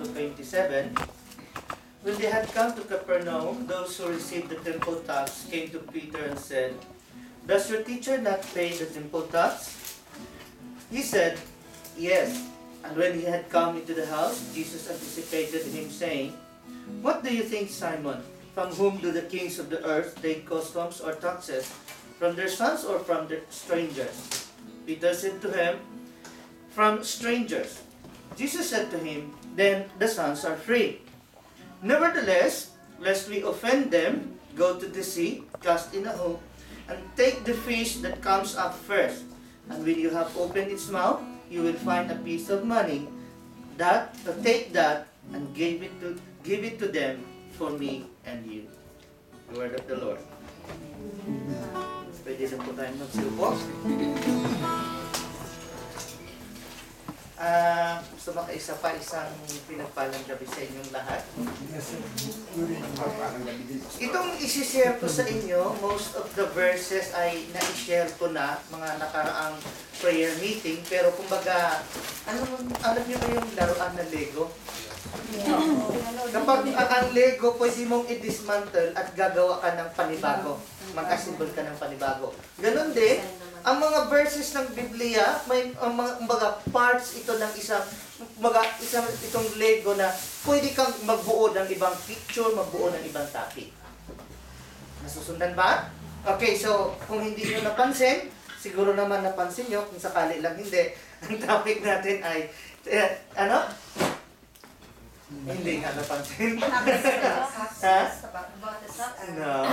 to 27, when they had come to Capernaum, those who received the temple tax came to Peter and said, "Does your teacher not pay the temple tax?" He said, "Yes." And when he had come into the house, Jesus anticipated him, saying, "What do you think, Simon? From whom do the kings of the earth take customs or taxes? From their sons or from the strangers?" Peter said to him, "From strangers." Jesus said to him, "Then the sons are free. Nevertheless, lest we offend them, go to the sea, cast in a hook, and take the fish that comes up first. And when you have opened its mouth, you will find a piece of money. Take that and give it to them for me and you." The word of the Lord. Pwede na po tayong magsiupo. Gusto makaisa pa isang pinagpalang gabi sa inyong lahat. Itong isi-share ko sa inyo, most of the verses ay na-share ko na mga nakaraang prayer meeting. Pero kumbaga, alam niyo ba yung laruan na Lego? Kapag ang Lego, pwede mong i-dismantle at gagawa ka ng panibago. Mag-assemble ka ng panibago. Ganon din, ang mga verses ng Biblia, may mga parts ito ng itong Lego na pwede kang magbuo ng ibang picture, magbuo ng ibang topic. Nasusundan ba? Okay, so kung hindi nyo napansin, siguro naman napansin nyo, kung sakali lang hindi, ang topic natin ay, Hindi nga napansin. Ha? No.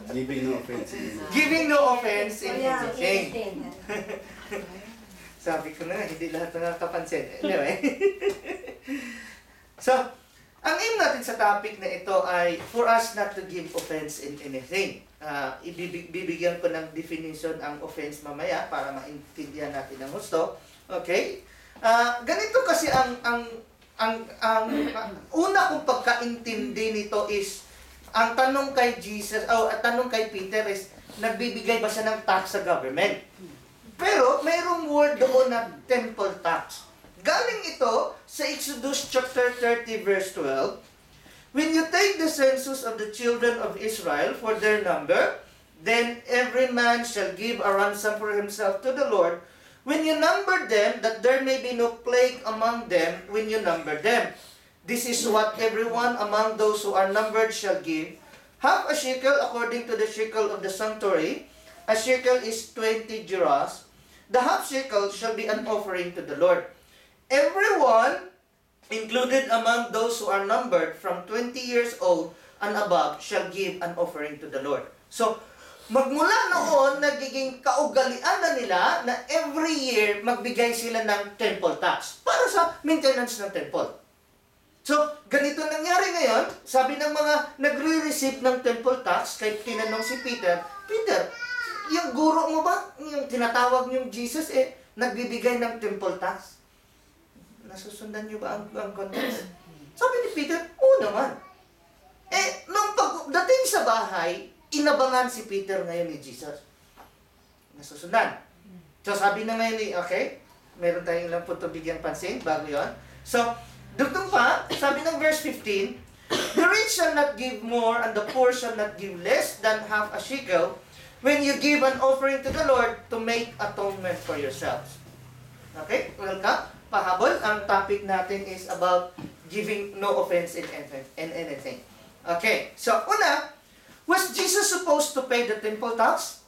Giving no offense. Giving no offense in anything. Sabi ko na nga, hindi lahat nakakapansin. Anyway. So, ang aim natin sa topic na ito ay for us not to give offense in anything. Bibigyan ko ng definition ang offense mamaya para maintindihan natin ang gusto. Okay? Ganito kasi ang una kong pagkaintindi nito is ang tanong kay Jesus tanong kay Peter is nagbibigay ba siya ng tax sa government? Pero mayroong word doon na temple tax. Galing ito sa Exodus chapter 30 verse 12. When you take the census of the children of Israel for their number, then every man shall give a ransom for himself to the Lord. When you number them, that there may be no plague among them when you number them. This is what everyone among those who are numbered shall give. Half a shekel according to the shekel of the sanctuary. A shekel is 20 gerahs. The half shekel shall be an offering to the Lord. Everyone included among those who are numbered from 20 years old and above shall give an offering to the Lord. So, magmula noon, nagiging kaugalian na nila na every year magbigay sila ng temple tax para sa maintenance ng temple. So, ganito nangyari ngayon, sabi ng mga nagre-receive ng temple tax, kay tinanong si Peter, "Peter, yung guro mo ba, yung tinatawag niyong Jesus, nagbibigay ng temple tax?" Nasusundan niyo ba ang context? Sabi ni Peter, "Oo naman." Nung pagdating sa bahay, inabangan si Peter ngayon ni Jesus. Nasusundan. So, sabi na ngayon okay, meron tayong ilang punto bigyang pansin bago yon. So, dugtong pa, sabi ng verse 15, "The rich shall not give more, and the poor shall not give less than half a shekel, when you give an offering to the Lord to make atonement for yourselves." Okay, welcome. Pahabol, ang topic natin is about giving no offense in anything. Okay, so una, was Jesus supposed to pay the temple tax?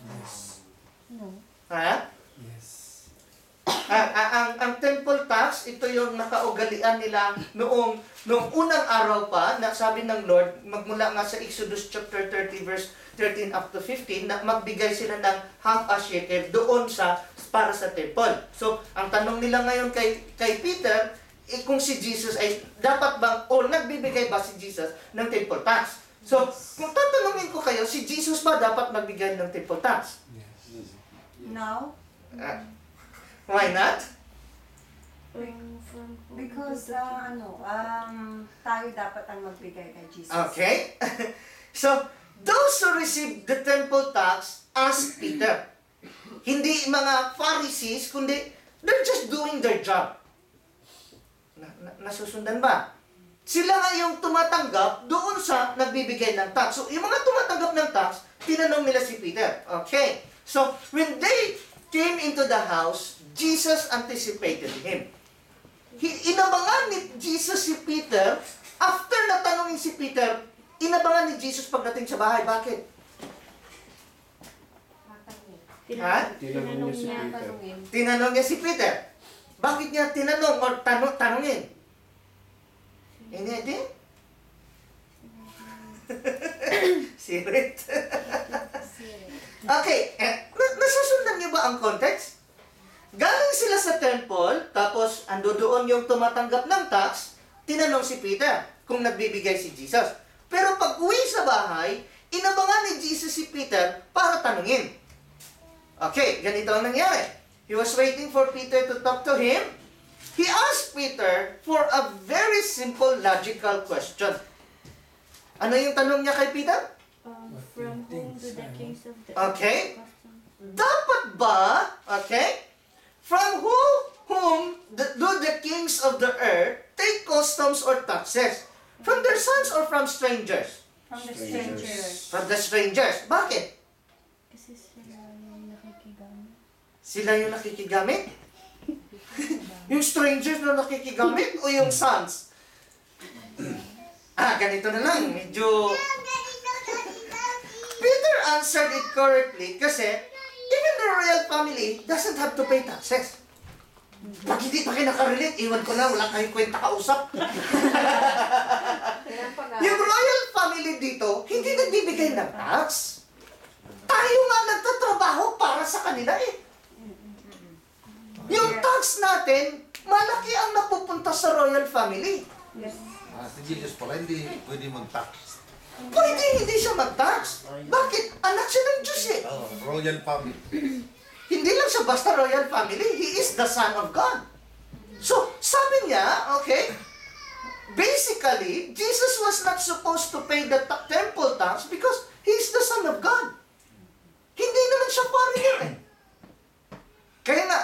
Yes. No. Ha? Yes. Ang temple tax, ito yung nakaugalian nila noong unang araw pa, na sabi ng Lord, magmula nga sa Exodus chapter 30 verse 13 up to 15, na magbigay sila ng half a shekel doon para sa temple. So, ang tanong nila ngayon kay Peter, kung si Jesus ay dapat bang, o nagbibigay ba si Jesus ng temple tax? So, kung tatanungin ko kayo, si Jesus ba dapat magbigay ng temple tax? Yes. No. Why not? Because, tayo dapat ang magbigay kay Jesus. Okay. So, those who received the temple tax asked Peter. Hindi mga Pharisees, kundi They're just doing their job. Nasusundan ba? Sila nga yung tumatanggap doon sa nagbibigay ng tax. So, yung mga tumatanggap ng tax, tinanong nila si Peter. Okay. So, when they came into the house, Jesus anticipated him. Inabangan ni Jesus si Peter. After natanongin si Peter, inabangan ni Jesus pagdating sa bahay. Bakit? Ha? Tinanong niya si Peter. Tinanong niya si Peter. Bakit niya tinanong o tanongin? Any idea? Sirit. Okay, nasusundan niyo ba ang context? Galing sila sa temple, tapos ando doon yung tumatanggap ng tax, tinanong si Peter kung nagbibigay si Jesus. Pero pag uwi sa bahay, inabangan ni Jesus si Peter para tanungin. Okay, ganito ang nangyari. He was waiting for Peter to talk to him. He asked Peter for a very simple logical question. Ano yung tanong niya kay Peter? From whom do the kings of the Okay. custom? Dapat ba, okay, from whom do the kings of the earth take customs or taxes? From their sons or from strangers? From the strangers. From the strangers. Bakit? Kasi sila yung nakikigamit. Sila yung nakikigamit? Yung strangers na nakikigamit o yung sons? Ganito na lang. Medyo... Peter answered it correctly kasi even the royal family doesn't have to pay taxes. Pag hindi pa kayo nakarelate, iwan ko na, wala kayong kwenta kausap. Yung royal family dito, hindi nagbibigay ng tax. Tayo nga nagtatrabaho para sa kanila eh. Yung tax natin, malaki ang napupunta sa royal family. Yes. Si Jesus pala hindi pwede mag-tax. Pwede hindi siya mag-tax. Bakit? Anak siya ng Diyos eh. Royal family. Hindi lang siya basta royal family. He is the Son of God. So, sabi niya, okay, basically, Jesus was not supposed to pay the temple tax because He is the Son of God. Hindi naman siya foreigner eh. Kaya nga,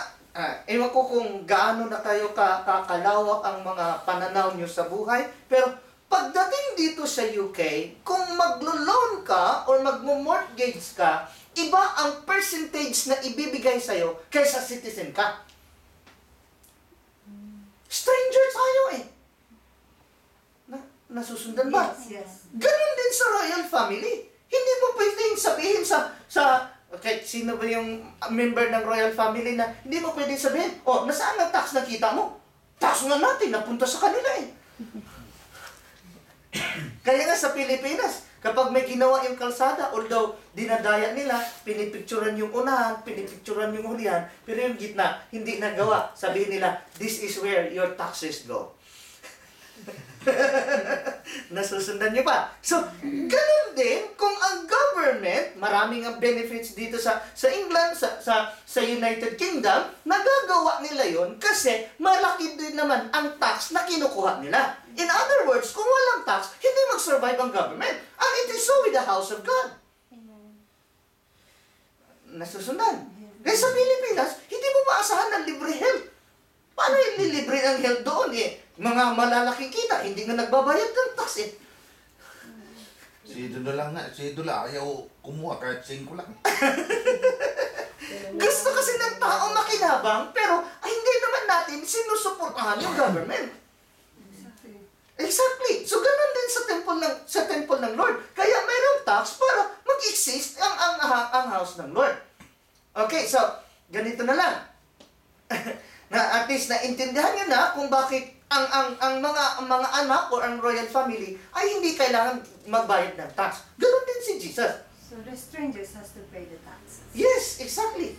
ewan ko kung gaano na kayo kakalawak ang mga pananaw nyo sa buhay, pero pagdating dito sa UK, kung maglo-loan ka or magmo-mortgage ka, iba ang percentage na ibibigay sa'yo kaysa citizen ka. Stranger tayo eh. Nasusundan ba? Yes. Ganon din sa royal family. Hindi mo pwedeng sabihin sa okay, sino ba yung member ng royal family na hindi mo pwedeng sabihin, oh, nasaan ang tax na kita mo? Tax nga natin, napunta sa kanila eh. Kaya nga sa Pilipinas, kapag may ginawa yung kalsada, although dinadaya nila, pinipicturan yung unahan, pinipicturan yung hulihan, pero yung gitna, hindi nagawa. Sabihin nila, this is where your taxes go. Nasusundan niyo pa. So, ganun din kung ang government, maraming ang benefits dito sa England, sa United Kingdom, nagagawa nila yon kasi malaki din naman ang tax na kinukuha nila. In other words, kung walang tax, hindi mag-survive ang government. And it is so with the house of God. Nasusundan. Kaya sa Pilipinas, hindi mo maasahan ng libre health. Paano ililibre ang health doon eh? Mga malalaking kita, hindi nga nagbabayad ng tax eh. Si Idol lang nga. Si Idol ayaw kumuha kahit 5 lang. Gusto kasi ng tao makinabang, pero hindi naman natin sinusuportahan yung government. Exactly. So, ganun din sa temple ng Lord. Kaya mayroong tax para mag-exist ang house ng Lord. Okay, so, ganito na lang. Na at least naintindihan nyo na kung bakit ang mga anak o ang royal family ay hindi kailangan magbayad ng tax. Ganun din si Jesus. So the strangers has to pay the taxes. Yes, exactly.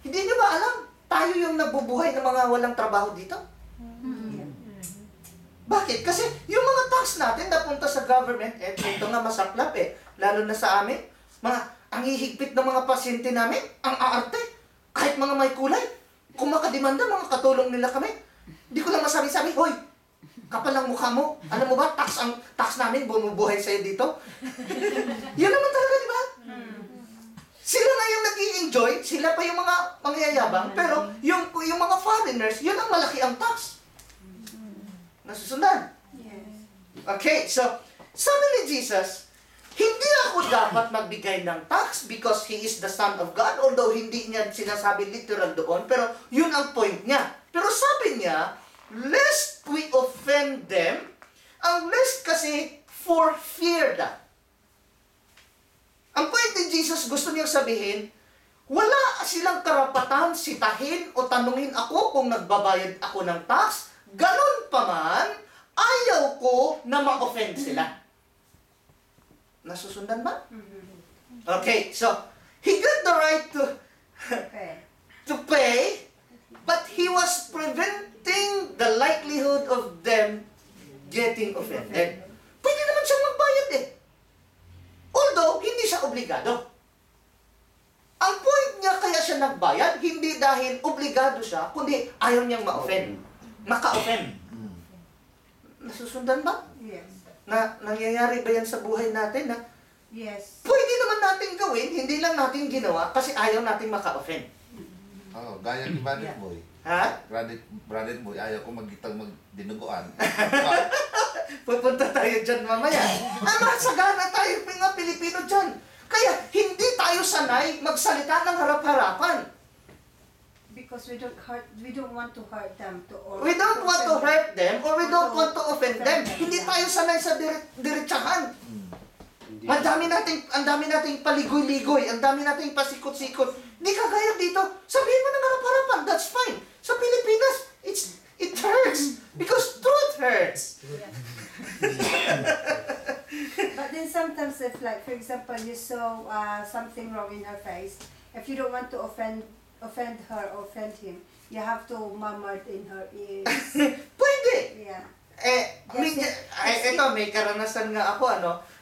Hindi nyo ba alam? Tayo yung nagbubuhay ng mga walang trabaho dito? Bakit? Kasi yung mga tax natin napunta sa government, ito nga masaklap eh. Lalo na sa amin, ang hihigpit ng mga pasyente namin, ang aarte, kahit mga may kulay. Kung makademanda, mga katulong nila kami. Hindi ko lang masabi-sabi, hoy, kapal ang mukha mo. Alam mo ba, tax namin bumubuhay sa'yo dito. Yan naman talaga, di ba? Sila na yung nag-i-enjoy, sila pa yung mga mangyayabang, pero yung mga foreigners, yun ang malaki ang tax. Nasusundan? Yes. Okay, so, sabi ni Jesus, hindi ako dapat magbigay ng tax because He is the Son of God, although hindi niya sinasabi literal doon, pero yun ang point niya. Pero sabi niya, lest we offend them, ang lest kasi for fear that. Ang point ni Jesus, gusto niyang sabihin, wala silang karapatan sitahin o tanungin ako kung nagbabayad ako ng tax. Ganon pa man, ayaw ko na ma-offend sila. Nasusundan ba? Okay, so, he got the right Okay. to pay, but he was preventing the likelihood of them getting offended. Pwede naman siyang magbayad eh. Although, hindi siya obligado. Ang point niya kaya siya nagbayad, hindi dahil obligado siya, kundi ayaw niyang ma-offend. Maka-offend. Nasusundan ba? Yes. Na nangyayari ba yan sa buhay natin na Yes. pwede naman natin gawin, hindi lang natin ginawa kasi ayaw natin maka-offend. Oh, gaya ni Brother Yeah. Boy. Ha? Brother Boy, ayaw ko magdinuguan. Pupunta tayo dyan mamaya. Masagana tayo mga Pilipino dyan. Kaya hindi tayo sanay magsalita ng harap-harapan. Because we don't want to hurt them We don't want to hurt them or we don't want to offend them. Hindi tayo sanay sa diretsahan. Ang dami nating paligoy-ligoy, ang dami nating pasikot-sikot. Hindi kagaya dito, sabihin mo ng harap-harapan, that's fine. Sa Pilipinas, it hurts because truth hurts. But then sometimes if like, for example, you saw something wrong in her face, if you don't want to offend her or offend him, you have to murmur in her ears. Pwede. Yeah. May karanasan nga ako,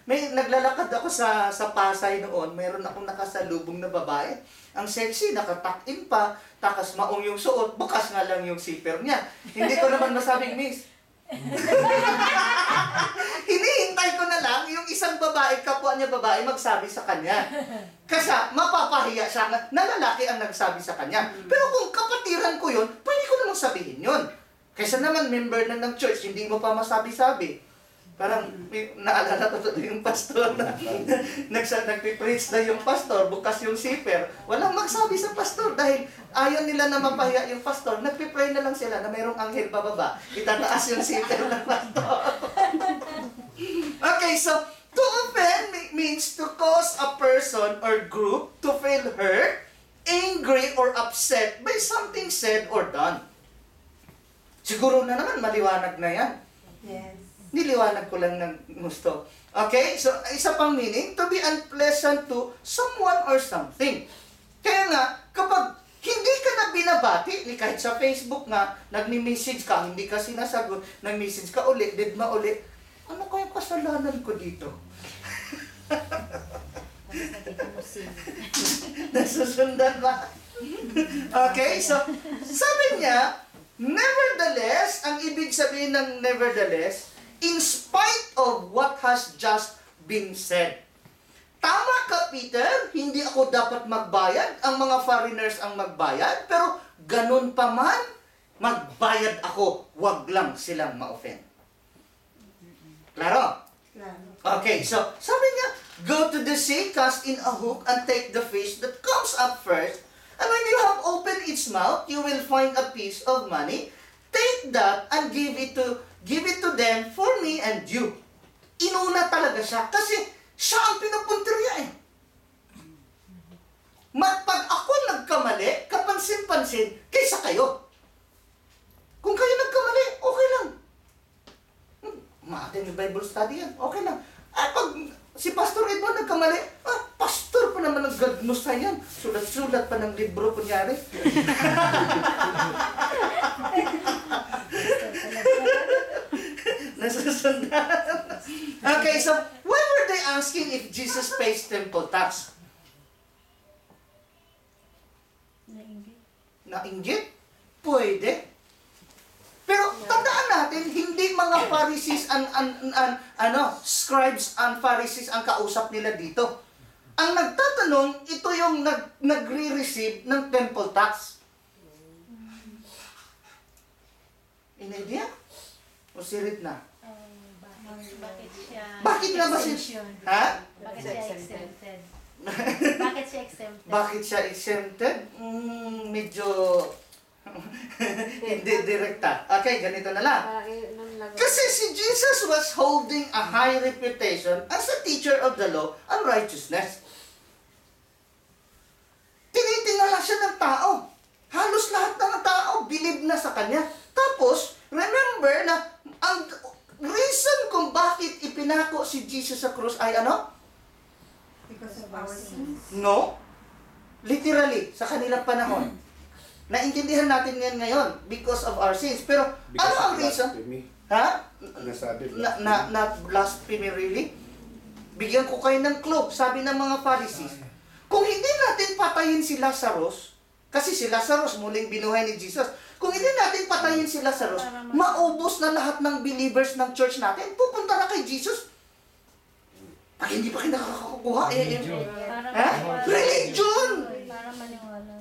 may naglalakad ako sa Pasay noon, mayroon akong nakasalubong na babae. Ang sexy, nakatuck-in pa, takas maong yung suot, bukas nga lang yung zipper niya. Hindi ko naman masabing, miss. Hinihintay ko na lang yung isang babae, kapwa niya babae, magsabi sa kanya. Kasi mapapahiya siya na lalaki ang nagsabi sa kanya. Pero kung kapatiran ko yun, pwede ko namang sabihin yun. Kaysa naman member na ng church, hindi mo pa masabi-sabi. Parang naalala ko doon yung pastor na nagpipreach na yung pastor, bukas yung zipper. Walang magsabi sa pastor dahil ayaw nila na mapahiya yung pastor. Nagpipray na lang sila na mayroong anghel bababa. Itataas yung zipper ng pastor. Okay, so to offend means to cause a person or group to feel hurt, angry, or upset by something said or done. Siguro na naman maliwanag na yan. Yes. Niliwanag ko lang ng gusto. Okay? So, isa pang meaning, to be unpleasant to someone or something. Kaya nga, kapag hindi ka na binabati, kahit sa Facebook nga, nagmi-message ka, hindi ka sinasagot, nag-message ka ulit, didma ulit, ano kaya kasalanan ko dito? Nasusundan ba? Okay? So, sabi niya, nevertheless, ang ibig sabihin ng nevertheless, in spite of what has just been said. Tama ka, Peter, hindi ako dapat magbayad, ang mga foreigners ang magbayad, pero ganun pa man, magbayad ako, wag lang silang ma-offend. Klaro? Okay, so, sabi niya, go to the sea, cast in a hook, and take the fish that comes up first, and when you have opened its mouth, you will find a piece of money. Take that and give it to them for me and you. Inuna talaga siya kasi siya ang pinupuntirya eh. Pag ako nagkamali, kapansin-pansin, kaysa kayo. Kung kayo nagkamali, okay lang. Maating Bible study yan, okay lang. Pag si Pastor Edmond nagkamali, pastor pa naman ng gadnusa yan. Sulat-sulat pa ng libro, kunyari. Nasusundan. Okay, so why were they asking if Jesus pays temple tax? Nainggit. Nainggit? Pwede. Pero tandaan natin, hindi mga Pharisees scribes and Pharisees ang kausap nila dito. Ang nagtatanong, ito yung nagre-receive ng temple tax. Any idea? O sirit na? Bakit siya... Bakit na ba siya? Exemption. Ha? Bakit siya exempted? Bakit siya exempted? Bakit siya exempted? Medyo hindi direkta. Okay, ganito na lang. Kasi si Jesus was holding a high reputation as a teacher of the law and righteousness. Tinitingala siya ng tao. Halos lahat ng tao believe na sa kanya. Tapos, remember na ang reason kung bakit ipinako si Jesus sa krus ay ano? Because of our sins. No. Literally, sa kanilang panahon. Naintindihan natin yan ngayon because of our sins. Pero Because ano ang of reason? blasphemy. Ha? Nasabi, Na blasphemy really? Bigyan ko kayo ng clue. Sabi ng mga Pharisees, kung hindi natin patayin si Lazarus, kasi si Lazarus muling binuhay ni Jesus, kung hindi natin patayin si Lazarus, maubos na lahat ng believers ng church natin, pupunta na kay Jesus. Pag hindi pa kayo nakakakuha, Para Ha? maniwala. Religion! Para maniwala.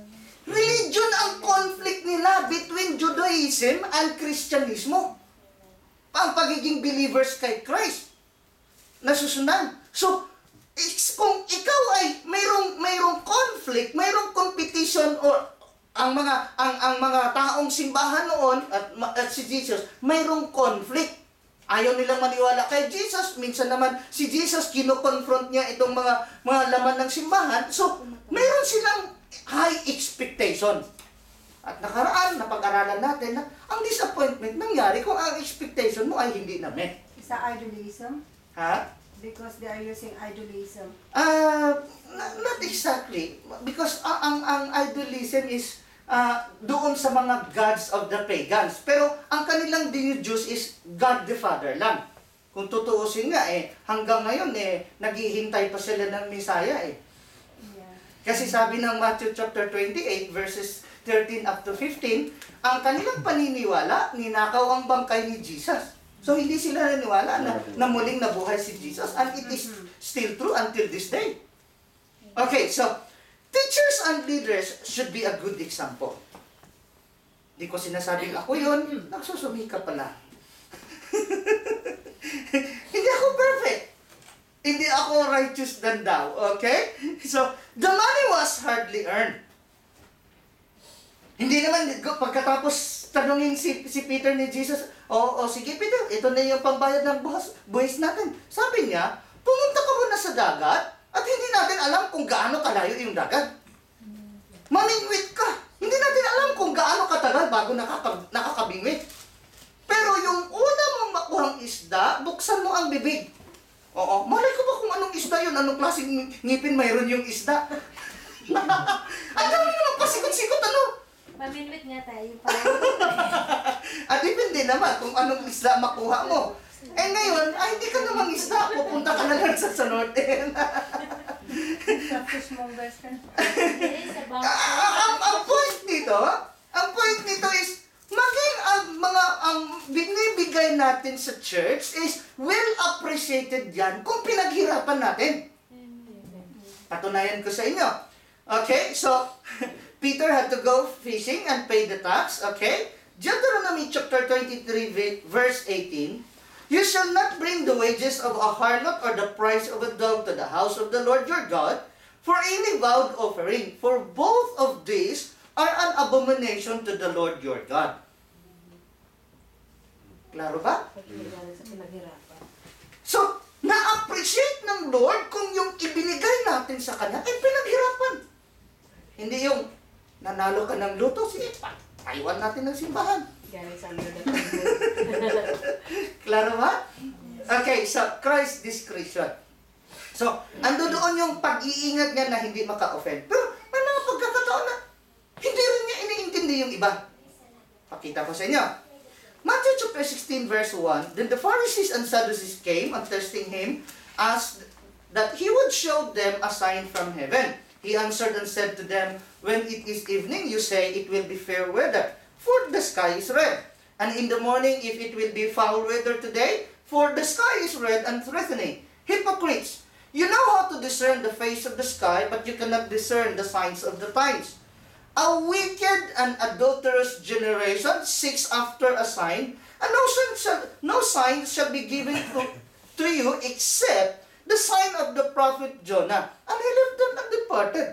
Religion ang conflict nila between Judaism and Christianismo. Ang pagiging believers kay Christ. Nasusunan. So, kung ikaw ay mayroong conflict, mayroong competition or ang mga taong simbahan noon at si Jesus, mayroong conflict. Ayaw nilang maniwala kay Jesus. Minsan naman si Jesus kino-confront niya itong mga laman ng simbahan. So, mayroon silang high expectation. At nakaraan, napag-aralan natin na ang disappointment nangyari kung ang expectation mo ay hindi na-met. Is that idolism? Ha? Because they are using idolism. Not exactly. Because ang idolism is doon sa mga gods of the pagans. Pero ang kanilang dinudus is God the Father lang. Kung tutuusin nga, hanggang ngayon, naghihintay pa sila ng Messiah . Yeah. Kasi sabi ng Matthew chapter 28 verses 13 up to 15, ang kanilang paniniwala, ninakaw ang bangkay ni Jesus. So hindi sila naniwala na muling nabuhay si Jesus, and it is still true until this day. Okay, so teachers and leaders should be a good example. Hindi ko sinasabing ako yun, nagsusumika pala. Hindi ako perfect. Hindi ako righteous than thou. Okay? So, the money was hardly earned. Hindi naman, pagkatapos tanungin si Peter ni Jesus, sige Peter, ito na yung pambayad ng buwis natin. Sabi niya, pumunta ka muna sa dagat at hindi natin alam kung gaano kalayo yung dagat. Mamingwit ka. Hindi natin alam kung gaano katagal bago nakakabingwit. Pero yung una mong makuhang isda, buksan mo ang bibig. Oo, malay ko ba kung anong isda yun? Anong klaseng ngipin mayroon yung isda? Ang dami naman pasikot-sikot, ano? Maminwit nga tayo. At depende naman kung anong isda makuha mo. Ngayon, hindi ka namang isda. Pupunta ka na lang sa North End. Fishmongers ka. It is about... ang point nito is, maging ang binibigay natin sa church is well appreciated yan kung pinaghirapan natin. Patunayan ko sa inyo. Okay, so, Peter had to go fishing and pay the tax. Okay? Deuteronomy chapter 23 verse 18. You shall not bring the wages of a harlot or the price of a dog to the house of the Lord your God for any vowed offering. For both of these are an abomination to the Lord your God. Klaro ba? So, na-appreciate ng Lord kung yung ibinigay natin sa Kanya ay pinaghirapan. Hindi yung nanalo ka ng luto, sige, paiwan natin ng simbahan. Klaro ba? Okay, so Christ discretion. So, ando doon yung pag-iingat niya na hindi maka-offend. Pero may mga pagkakataon na hindi rin niya iniintindi yung iba. Pakita ko sa inyo. Matthew chapter 16 verse 1, Then the Pharisees and Sadducees came and testing him, asked that he would show them a sign from heaven. He answered and said to them, When it is evening, you say it will be fair weather, for the sky is red. And in the morning, if it will be foul weather today, for the sky is red and threatening. Hypocrites! You know how to discern the face of the sky, but you cannot discern the signs of the times. A wicked and adulterous generation seeks after a sign, and no sign shall be given to you except the sign of the prophet Jonah. And he left them and departed.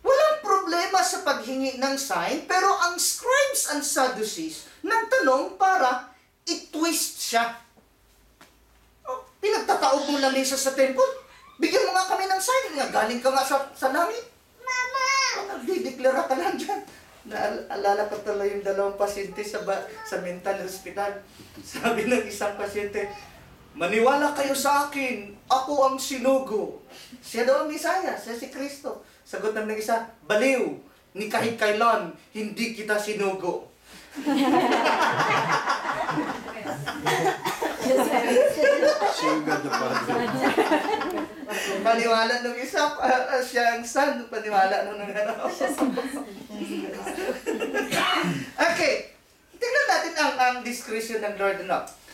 Walang problema sa paghingi ng sign, pero ang scribes and Sadducees nagtanong para i-twist siya. Oh, pinagtataob mo lang isa sa temple. Bigyan mo nga kami ng sign. Nga, galing ka nga sa langit. Mama! Nagdideklara ka lang dyan. Naalala ko tuloy yung 2 pasyente sa mental hospital. Sabi ng isang pasyente, maniwala kayo sa akin, ako ang sinugo. Siya daw ang Misaya, siya si Kristo. Sagot ng isa, baliw, ni kahit kailan, hindi kita sinugo. Sugar the father. Paniwala nung isa, siya ang son, paniwala nung ano. Okay, tingnan natin ang discretion ng Lord.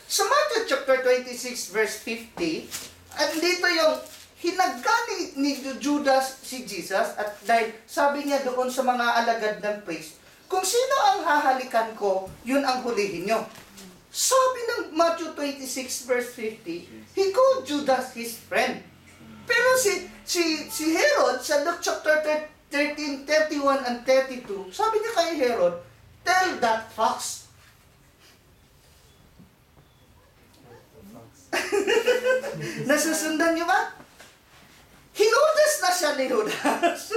So Matthew chapter 26 verse 50, at dito yung hinagkani ni Judas si Jesus, at dahil sabi niya doon sa mga alagad ng priest, kung sino ang hahalikan ko, yun ang hulihin nyo. Sabi ng Matthew 26 verse 50, he called Judas his friend. Pero si Herod, sa Luke chapter 13, 31 and 32, sabi niya kay Herod, tell that fox. Nasusundan niyo ba? Hinudas na siya ni Judas.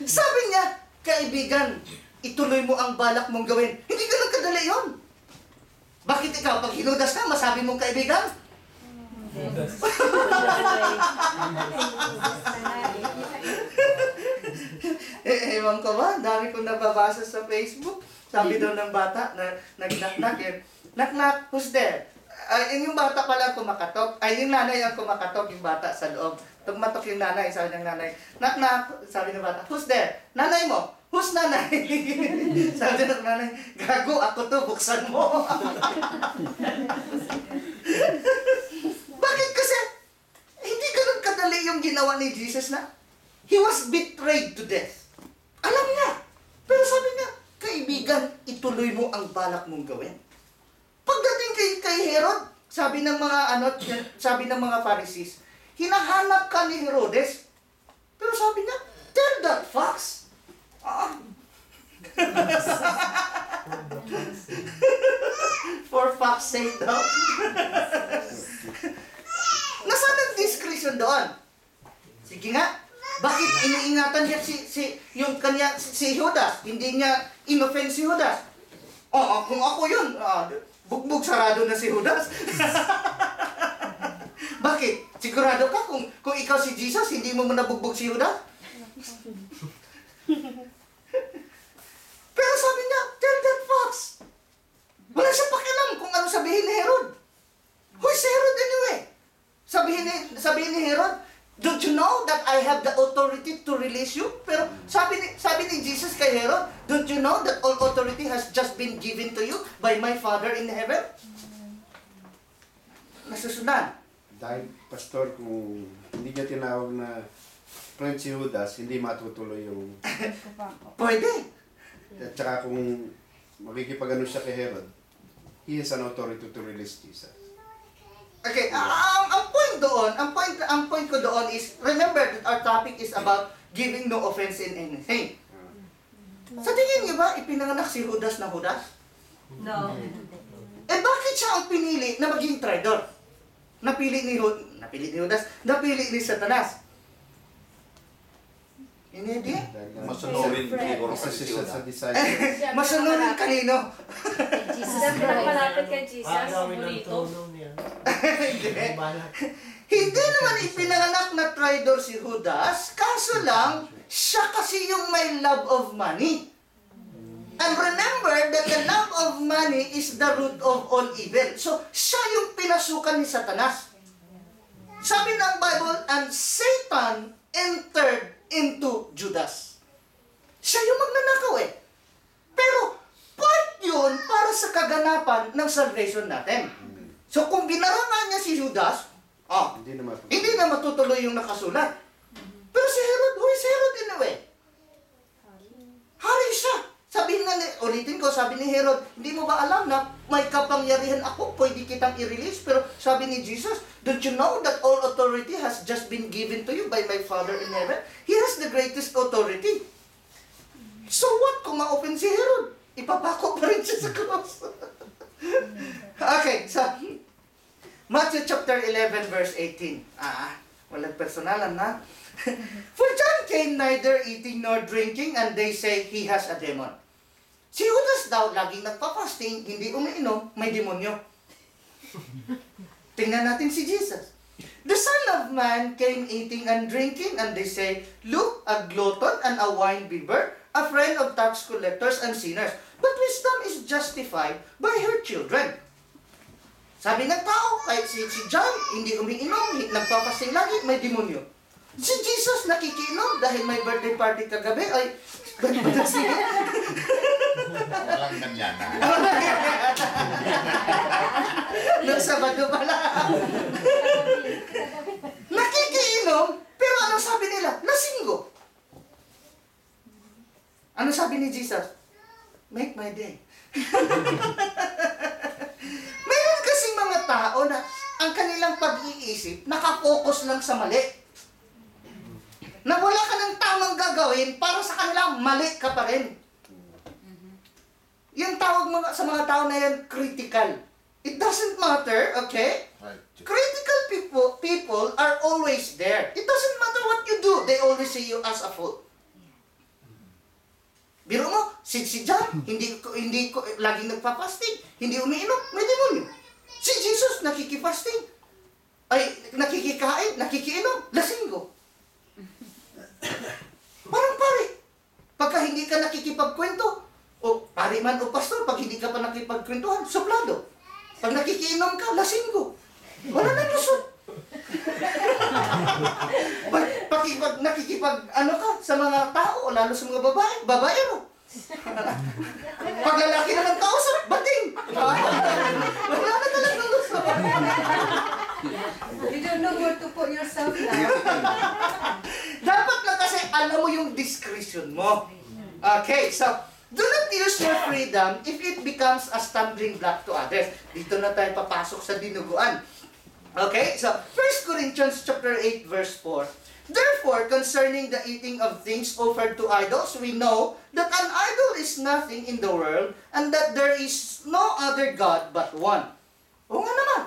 Sabi niya, kaibigan, ituloy mo ang balak mong gawin. Hindi ganun kadali yun. Bakit ikaw, pag hinudas ka, masabi mong kaibigan? Ewan ko ba, dami kong nababasa sa Facebook. Sabi daw ng bata na nag-knock-knock eh. Knock-knock, who's there? Yung bata pala kumakatok. Yung nanay ang kumakatok, yung bata sa loob. Tugmatok yung nanay, sabi ng nanay. Knock-knock, sabi ng bata, who's there? Nanay mo. Who's nanay? Sabi ng nanay, gago, ako to, buksan mo. Bakit kasi? Hindi ganun kadali yung ginawa ni Jesus na he was betrayed to death. Alam niya. Pero sabi niya, kaibigan, ituloy mo ang balak mong gawin. Pagdating kay Herod, sabi ng mga Pharisees, hinahanap ka ni Herodes. Pero sabi niya, tell that fox. For fuck's sake daw. Nasaan ang discretion doon? Sige nga. Bakit iniingatan niya si Judas? Hindi niya inoffend si Judas. Kung ako yun, bugbog sarado na si Judas. Bakit? Sigurado ka kung ikaw si Jesus, hindi mo nabugbog si Judas? Pero sabi niya, tell that fox. Wala siyang pakialam kung ano sabihin ni Herod. Who is Herod anyway? Sabihin ni Herod, don't you know that I have the authority to release you? Pero sabi ni Jesus kay Herod, don't you know that all authority has just been given to you by my Father in heaven? Nasusundan. Dahil, Pastor, kung hindi niya tinawag na friend si Judas, hindi matutuloy yung... Pwede. At saka kung makikipag-ano siya kay Herod, he has an authority to release Jesus. Okay, ang point ko doon is, remember that our topic is about giving no offense in anything. Sa tingin niyo ba, ipinanganak si Judas na Judas? No. Bakit siya ang pinili na maging traitor? Napili ni Judas, napili ni Satanas. Hindi? Masunurin siguro Kasi kasi siya yun. sa disciples. Masunurin kanino? Siyempre malapit kay Jesus. Gawin ng tulong niya. Hindi naman ipinanganak na traitor si Judas, kaso lang, siya kasi yung may love of money. And remember that the love of money is the root of all evil. So, siya yung pinasukan ni Satanas. Sabi ng Bible, and Satan entered into Judas. Siya yung magnanakaw eh. Pero, part yun para sa kaganapan ng salvation natin. So, kung binarangan niya si Judas, Hindi na matutuloy. hindi na matutuloy yung nakasulat. Pero si Herod, who is Herod in anyway? Hari siya. Sabihin nga, ulitin ko, sabi ni Herod, hindi mo ba alam na may kapangyarihan ako, pwede kitang i-release? Pero sabi ni Jesus, don't you know that all authority has just been given to you by my Father in heaven? He has the greatest authority. So what kung ma-open si Herod? Ipapako pa rin siya sa cross. Okay, so, Matthew chapter 11 verse 18. Walang personalan na. For John came neither eating nor drinking, and they say he has a demon. Si Judas daw, laging nagpa-fasting, hindi umiinom, may demonyo. Tingnan natin si Jesus. The Son of Man came eating and drinking, and they say, look, a glutton and a wine-bibber, a friend of tax collectors and sinners. But wisdom is justified by her children. Sabi ng tao, kahit si John, hindi umiinom, nagpa-fasting lagi, may demonyo. Si Jesus nakikiinom dahil may birthday party kagabi, ay, Walang ganyan na. nung Sabado pala. Nakikiinom, pero ano sabi nila? Lasinggo. Ano sabi ni Jesus? Make my day. Mayroon kasing mga tao na ang kanilang pag-iisip, nakafocus lang sa mali. Na wala ka ng tamang gagawin, para sa kanila, mali ka pa rin. Yung tawag sa mga tao na yan, critical. It doesn't matter, okay? Right. Critical people are always there. It doesn't matter what you do, they always see you as a fool. Biro mo, si John, hindi laging nagpa-fasting, hindi umiinom, may demonyo. Si Jesus, nakikipasting, ay nakikikain, nakikiinom, lasinggo. Parang pare, pagka hindi ka nakikipagkwento, o pare man o pastor, pag hindi ka pa nakipagkwentuhan, suplado. Pag nakikiinom ka, lasinggo. Wala nang lusot. Pag nakikipag, ka, sa mga tao, lalo sa mga babae, babaero. Pag lalaki naman kausap, bating. Wala na talagang lusot. You don't know where to put yourself now. Dapat lang kasi alam mo yung discretion mo. Okay, so, do not use your freedom if it becomes a stumbling block to others. Dito na tayo papasok sa dinuguan. Okay, so 1 Corinthians chapter 8 verse 4. Therefore, concerning the eating of things offered to idols, we know that an idol is nothing in the world, and that there is no other God but one. O nga naman.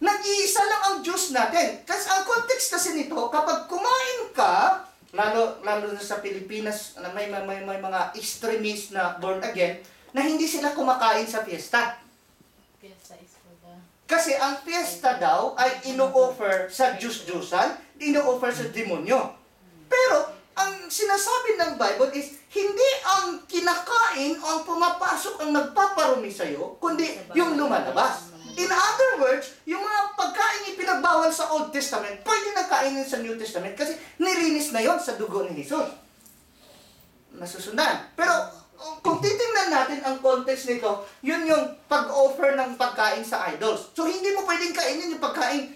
Nag-iisa lang ang Diyos natin. Kasi ang context kasi nito, kapag kumain ka, lalo na sa Pilipinas, na may mga extremist na born again, na hindi sila kumakain sa fiesta. Fiesta is for the... Kasi ang fiesta daw ay ino-offer sa Diyos-Diyosan, ino-offer sa demonyo. Pero, ang sinasabi ng Bible is, hindi ang kinakain o ang pumapasok ang nagpaparumi sa'yo, kundi yung lumalabas. In other words, yung mga pagkain ipinagbawal sa Old Testament, pwede na kainin sa New Testament kasi nilinis na yon sa dugo ni Jesus. Nasusundan. Pero kung titingnan natin ang context nito, yun yung pag-offer ng pagkain sa idols. So hindi mo pwedeng kainin yung pagkain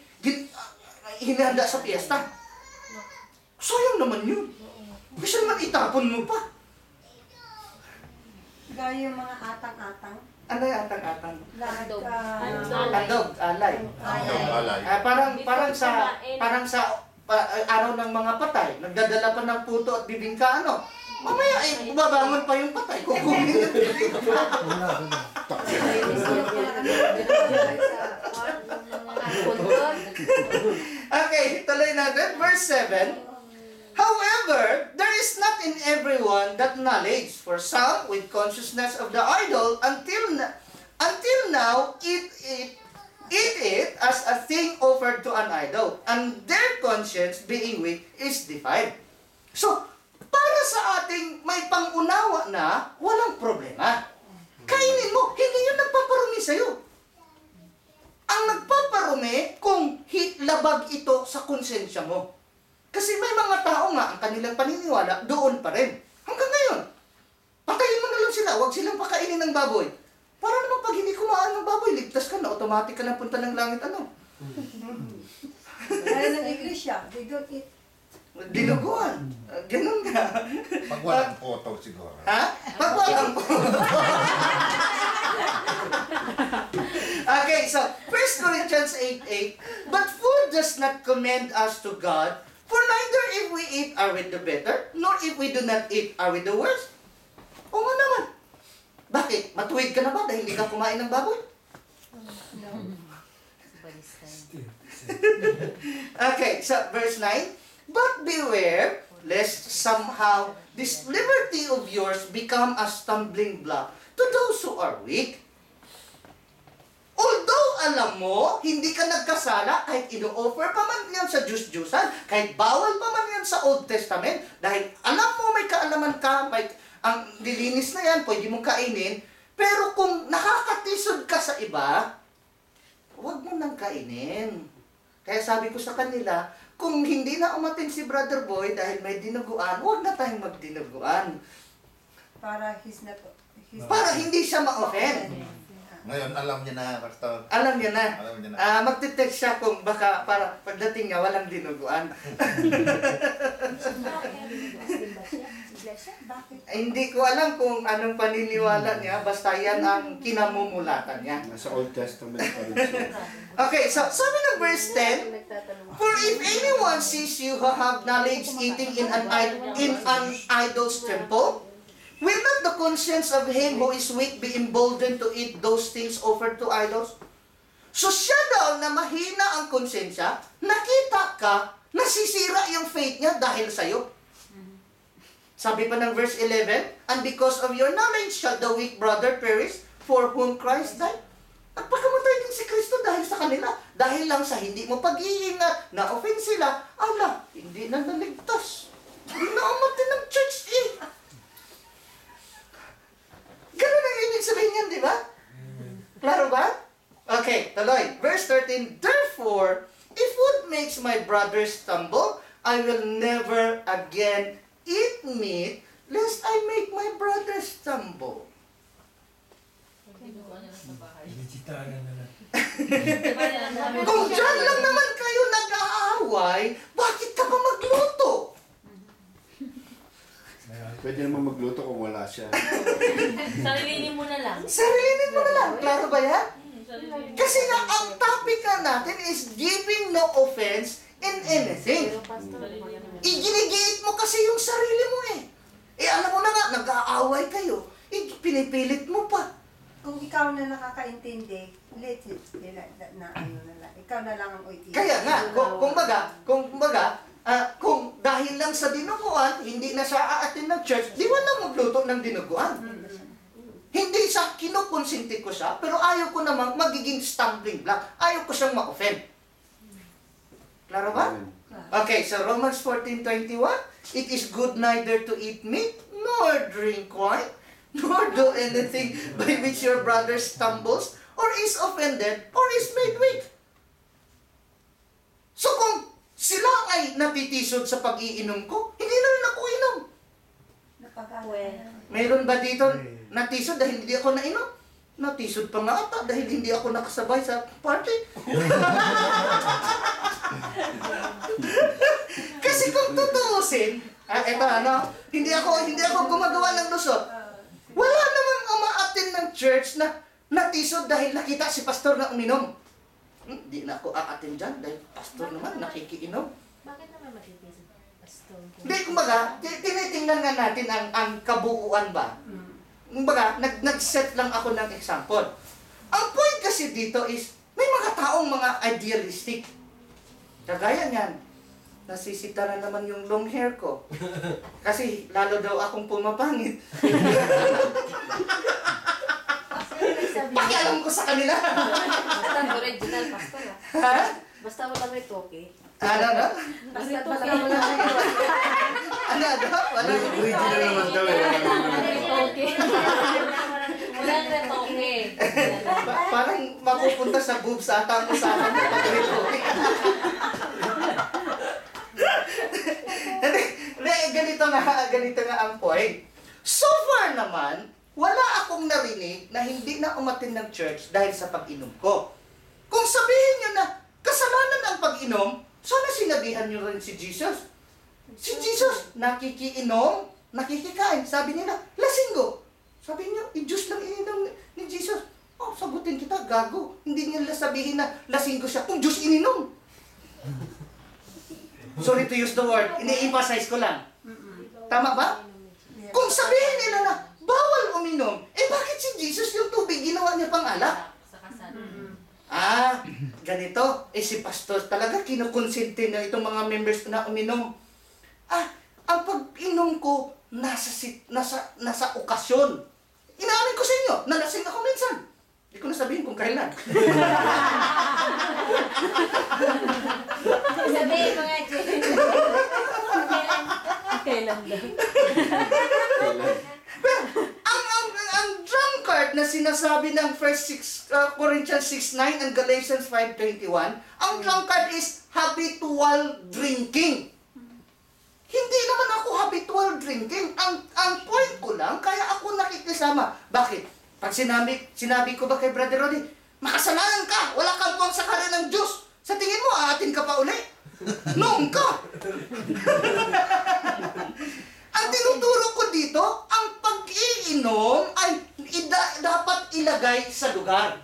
hinahanda sa fiesta. Sayang naman yun. Kasi naman itapon mo pa. Gaya yung mga atang-atang. Ano yung atang-atang? Like, Andog, alay. Alay. Parang sa araw ng mga patay, nagdadala pa ng puto at bibingka, ano? Mamaya ay bumabangon pa yung patay. Kukunin yung Okay, tuloy natin. Verse 7. However, there is not in everyone that knowledge, for some with consciousness of the idol until now eat it as a thing offered to an idol, and their conscience being weak is defiled. So, para sa ating may pangunawa na walang problema. Kainin mo, hindi yun nagpaparumi sa'yo. Ang nagpaparumi kung labag ito sa konsensya mo. Kasi may mga tao nga, ang kanilang paniniwala, doon pa rin. Hanggang ngayon, patayin mo na lang sila, huwag silang pakainin ng baboy. Para naman pag hindi kumaan ng baboy, ligtas ka na, automatic ka na punta ng langit, ano? Dahil ng iglesia, they don't eat Dinuguan. Ganun nga. Pag walang photo siguro. Ha? Pag walang po. Okay, so 1 Corinthians 8:8, but food does not commend us to God, for neither if we eat are we the better, nor if we do not eat are we the worse. O nga naman. Bakit? Matuwid ka na ba dahil hindi ka kumain ng baboy? Okay, so verse 9, but beware lest somehow this liberty of yours become a stumbling block to those who are weak. Although alam mo, hindi ka nagkasala kahit ino-offer pa man yan sa Diyos-Diyusan, kahit bawal pa man yan sa Old Testament, dahil alam mo may kaalaman ka, may, ang nilinis na yan, pwede mong kainin, pero kung nakakatisod ka sa iba, huwag mo nang kainin. Kaya sabi ko sa kanila, kung hindi na umatin si Brother Boy dahil may dinuguan, huwag na tayong magdinuguan. Para he's not... Para hindi siya ma-offend. Ngayon, alam niya na, Pastor. Alam niya na. Alam niya na. Magte-text siya kung baka para pagdating niya walang dinuguan. Bakit? Hindi ko alam kung anong paniniwala niya, basta yan ang kinamumulatan niya. Nasa Old Testament pa rin siya. Okay, so sabi ng verse 10, for if anyone sees you who have knowledge eating in an idol's temple, will not the conscience of him who is weak be emboldened to eat those things offered to idols? So siya daw na mahina ang konsensya, nakita ka, nasisira yung faith niya dahil sa'yo. Sabi pa ng verse 11, and because of your knowledge shall the weak brother perish for whom Christ died. At pagkamatay din si Kristo dahil sa kanila. Dahil lang sa hindi mo pag-iingat, na-offend sila, ala, hindi na naligtas. Hindi na umatin ng church eh. Ganun ang ibig sabihin yan, di ba? Klaro ba? Okay, tuloy. Verse 13, therefore, if food makes my brothers stumble, I will never again eat meat, lest I make my brothers stumble. Kung dyan lang naman kayo nag-aaway, bakit ka pa magluto? Pwede naman magluto kung wala siya. Sarilinin mo na lang. Sarilinin mo na lang. Klaro ba yan? Kasi nga, ang topic na natin is giving no offense in anything. Iginigiit mo kasi yung sarili mo eh. Eh alam mo na nga, nag-aaway kayo. Eh, pinipilit mo pa. Kung ikaw na nakakaintindi, let it be like that na ano na lang. Ikaw na lang ang uiti. Kaya nga, kung dahil lang sa dinuguan, hindi na siya aatin ng church, di ba na magluto ng dinuguan? Hindi sa kinukonsinti ko siya, pero ayaw ko namang magiging stumbling block. Ayaw ko siyang ma-offend. Klaro ba? Okay, so Romans 14:21, it is good neither to eat meat, nor drink wine, nor do anything by which your brother stumbles, or is offended, or is made weak. So kung sila ay natitisod sa pag-iinom ko, hindi na rin ako inom. Mayroon ba dito natisod dahil hindi ako nainom? Natisod pa nga ata dahil hindi ako nakasabay sa party. Kasi kung tutuusin, hindi ako gumagawa ng lusot. Wala namang umaatin ng church na natisod dahil nakita si pastor na uminom. Hindi na ako aatin dyan dahil pastor naman nakikiinom. Bakit naman matitis, Pastor? Hindi, kumbaga, tinitingnan nga natin ang kabuuan ba? Kumbaga, nag-set lang ako ng example. Ang point kasi dito is, may mga taong mga idealistic. Kagaya niyan, nasisita na naman yung long hair ko. Kasi lalo daw akong pumapangit. Pakialam ko sa kanila. Basta original, Pastor. Ha? Basta wala may toke. Ano? Basta wala may toke. Ano? Wala. Original naman daw eh. Walang retoke. Parang mapupunta sa boobs ata ang usapan mo pag ito. Ganito nga ang point. So far naman, wala akong narinig na hindi na umatin ng church dahil sa pag-inom ko. Kung sabihin nyo na kasalanan ang pag-inom, sana sinabihan nyo rin si Jesus. Si Jesus, nakikiinom, nakikikain. Sabi nila, lasinggo. Sabi niya, Diyos lang ininom ni Jesus. Oh, sagutin kita, gago. Hindi nila sabihin na lasinggo siya kung Diyos ininom. Sorry to use the word, ini-emphasize ko lang. Tama ba? Yeah. Kung sabihin nila na bawal uminom, bakit si Jesus yung tubig ginawa niya pang alak? Sa kasal. Ganito, si pastor talaga kinukonsente na itong mga members na uminom. Ang pag-inom ko nasa okasyon. Inaamin ko sa inyo, nalasing ako minsan. Hindi ko na sabihin kung kailan. Sabihin mo nga, Jay. Kailan daw? Ang drunkard na sinasabi ng 1 Corinthians 6:9 and Galatians 5:21, ang drunkard is habitual drinking. Hindi naman ako habitual drinking. Ang point ko lang, kaya ako nakikisama. Bakit? Pag sinabi ko ba kay Brother Roddy, makasalanan ka, wala kang buwang sa karan ng Diyos. Sa tingin mo, aatin ka pa uli? Noong ka! Ang tinuturo ko dito, ang pag-iinom ay dapat ilagay sa lugar.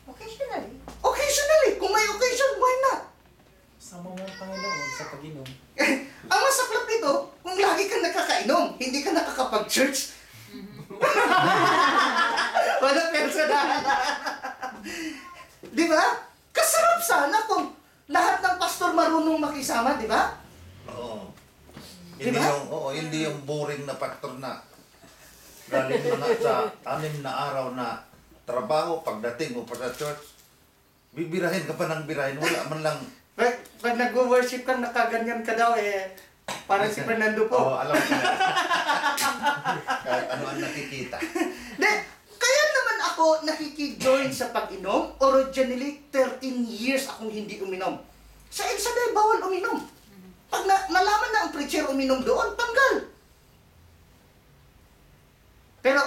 Occasionally. Occasionally, kung may occasion, why not? Sama mo ang Panginoon sa pag-inom. Ang masaklap nito, kung lagi kang nakakainom, hindi ka nakakapag-church. Walang personal. Di ba? Kasarap sana kung lahat ng pastor marunong makisama, di ba? Oo. Diba? Hindi yung boring na factor na galing na nga sa 6 na araw na trabaho, pagdating mo pa sa church, bibirahin ka pa ng birahin, wala man lang. Pag nag-worship ka, nakaganyan ka daw parang si Fernando po. Oo, alam ko. Kahit ano ang nakikita. Kaya naman ako nakiki-join sa pag-inom. Originally, 13 years akong hindi uminom. Sa El Shaddai, bawal uminom. Pag nalaman na ang preacher uminom doon, tanggal. Pero,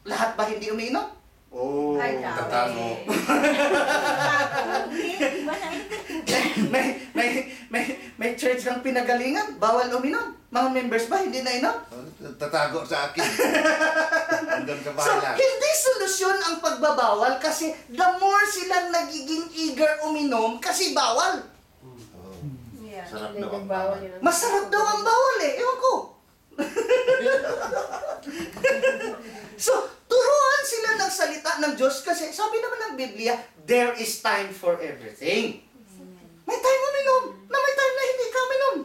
lahat ba hindi uminom? Oh, Ay, daw. Tatago. may church ng pinagalingan, bawal uminom. Mga members ba hindi na inom? Tatago sa akin. Hanggang sa So, bahala. hindi solusyon ang pagbabawal kasi the more silang nagiging eager uminom kasi bawal. Yeah. Sarap Hindi daw ang bawal bawal. yun. Masarap daw ang bawal Ewan ko. So, turuan sila ng salita ng Diyos kasi sabi naman ng Biblia, there is time for everything. May time uminom na may time na hindi ka uminom.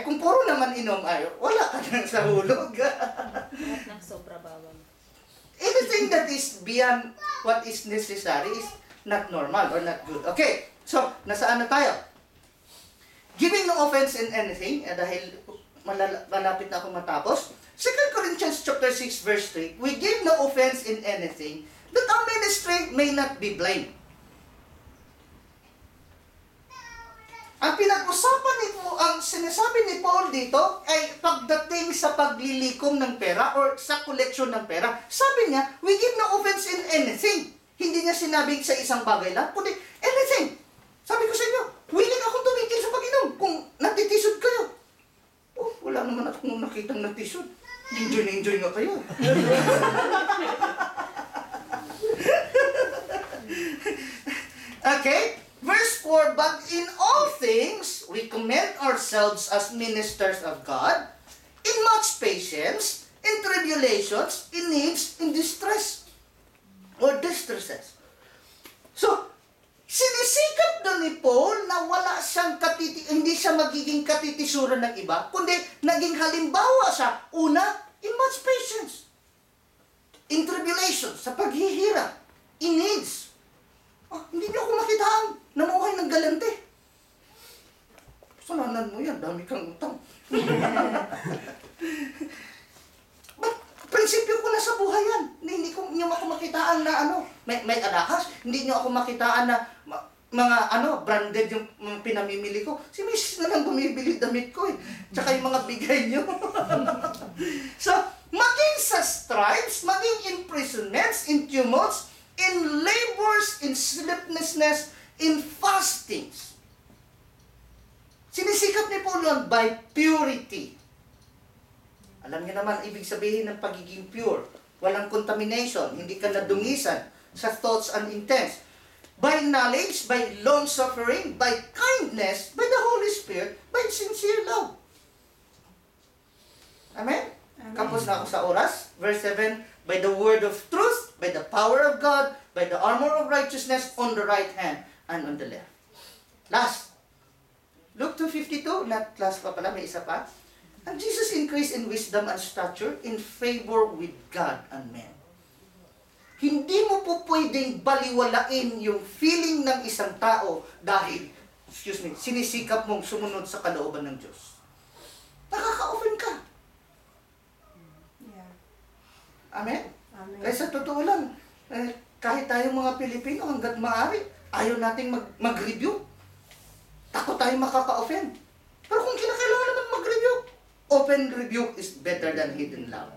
Kung puro naman inom wala ka nang sa hulog. Lahat ng sobra bawal. Anything that is beyond what is necessary is not normal or not good. Okay, so, nasaan na tayo? Giving no offense in anything, dahil malapit na ako matapos. 2 Corinthians chapter 6 verse 3, we give no offense in anything, that our ministry may not be blamed. Ang pinag-usapan ang sinasabi ni Paul dito ay pagdating sa paglilikom ng pera or sa koleksyon ng pera. Sabi niya, we give no offense in anything. Hindi niya sinabing sa isang bagay lang, kundi anything. Sabi ko sa inyo, willing akong tumigil sa pag-inom kung natitisod kayo. Wala naman akong nakitang natisod. Enjoy na enjoy nga kayo. Okay? Verse 4, but in all things, we commend ourselves as ministers of God, in much patience, in tribulations, in needs, in distress, or distresses. So, sinisikap doon ni Paul na wala siyang hindi siya magiging katitisuran ng iba, kundi naging halimbawa siya, una, in much patience, in tribulations, sa paghihirap, in needs. Hindi niyo ako makitaan, namuhay ng galante. Kasalanan mo yan, dami kang utang. Prinsipyo ko na sa buhay yan. Hindi niyo ako makitaan na may alahas. Hindi niyo ako makitaan na mga branded yung pinamimili ko. Si Mrs. na lang bumibili damit ko Tsaka yung mga bigay niyo. So, maging sa stripes, maging imprisonments, in tumults, in labors, in sleeplessness, in fastings. Sinisikap ni Paul by purity. Alam niyo naman, ibig sabihin ng pagiging pure. Walang contamination, hindi ka nadungisan sa thoughts and intents. By knowledge, by long-suffering, by kindness, by the Holy Spirit, by sincere love. Amen? Amen. Kapos na ako sa oras. Verse 7, by the word of truth, by the power of God, by the armor of righteousness on the right hand and on the left. Last. Luke 2:52, not last pa pala, may isa pa. And Jesus increased in wisdom and stature in favor with God and men. Hindi mo po pwedeng baliwalain yung feeling ng isang tao dahil, sinisikap mong sumunod sa kalooban ng Diyos. Nakaka-offend ka. Yeah. Amen? Amen. Kaya sa totoo lang, kahit tayong mga Pilipino, hanggat maaari, ayaw nating mag-review. Takot tayong makaka-offend. Pero kung kinakailangan naman mag-review, open rebuke is better than hidden love.